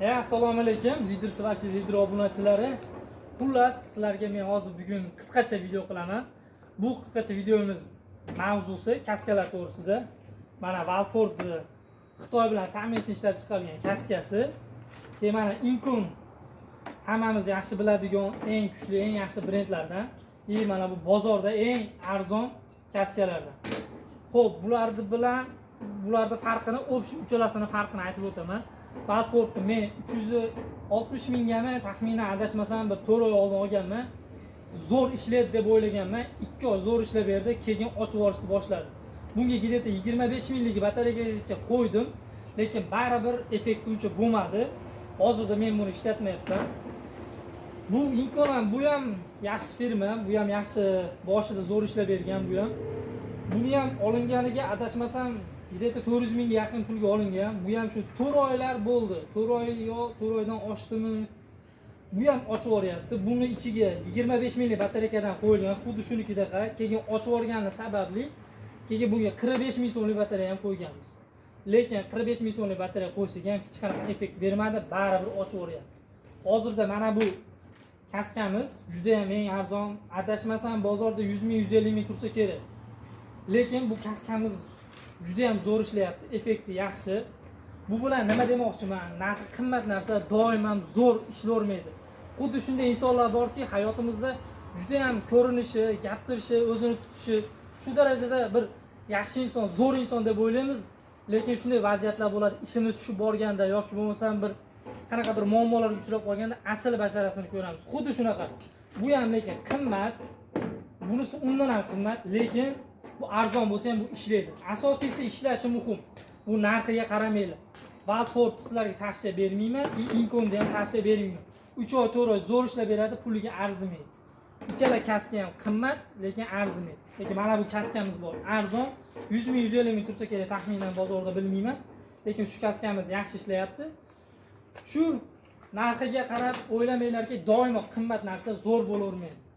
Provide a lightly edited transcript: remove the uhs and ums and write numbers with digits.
Assalomu alaykum, Lider Svash Lider obunachilari. Xullas, sizlarga men hozir bugun qisqacha video qilaman. Bu qisqacha videomiz mavzusi kaskalar to'g'risida. Mana Valford Xitoy bilan совместно ishlab chiqarilgan kaskasi. Mana Incon hammamiz yaxshi biladigan eng kuchli, eng yaxshi brendlardan. Mana bu bozorda eng arzon kaskalardan. Xo'p, bularning farqini, uchalasini farqini aytib o'taman. Valfordni men 360 mingga taxminan adashmasam bir 4 oy oldin olganman. Zo'r ishlaydi deb o'ylaganman. 2 oy zo'r ishlab berdi, keyin ochib yuborishni boshladi. Bunga gideta 25 minglik batareyagacha qo'ydim, lekin baribir effekti uncha bo'lmadi. Hozirda men buni ishlatmayapman. Bu Incon ham, bu ham yaxshi firma, bu ham yaxshi, boshida zo'r ishlab bergan bu ham. Buni ham olinganiga adashmasam gideta 400 mingga yaqin pulga olingan. Bu ham shu 4 oylar bo'ldi. 4 oy yo 4 oydan oshdimi? Bu ham ochib yuboryapti. Buni ichiga 25 minglik batareykadan qo'yilgan, xuddi shunikidaqa. Keyin ochib yuborgani sababli keyin bunga 45 ming so'mlik batareya ham qo'yganmiz. Lekin 45 ming so'mlik batareya qo'ysak ham hech qanaqa effekt bermadi, baribir ochib yuboryapti. Hozirda mana bu kaskamiz juda ham eng arzon, adashmasam bozorda 100 ming, 150 ming tursa kerak. Lekin bu kaskamiz juda ham zo'r ishlayapti, effekti yaxshi. Bu bilan nima demoqchiman? Narxi qimmat narsa doim ham zo'r ishlayvermaydi. Xuddi shunday insonlar borki, hayotimizda juda ham ko'rinishi, gapirishi, o'zini tutishi shu darajada bir yaxshi inson, zo'r inson deb o'ylaymiz, lekin shunday vaziyatlar bo'ladi. Ishimiz shu borganda yoki bo'lmasam bir qanaqa bir muammolarga uchrab qolganda asl basharasini ko'ramiz. Xuddi shunaqa. Bu ham lekin qimmat. Bunisi undan ham qimmat, lekin bu arzon bo'lsa ham bu ishlaydi. Asosiysi ishlashi muhim. Bu narxiga qaramanglar. Valford sizlarga tavsiya bermayman, Inconni ham tavsiya bermayman. 3 oy, 4 oy zo'r ishlab beradi, puliga arzimaydi. Ikkala kaska ham qimmat, lekin arzimaydi. Lekin mana bu kaskamiz bor. Arzon 100 ming, 150 ming tursa kerak, taxminan bozorda bilmayman. Lekin shu kaskamiz yaxshi ishlayapti. Shu narxiga qarab o'ylamanglarki, doimo qimmat narsa zo'r bo'lavermaydi.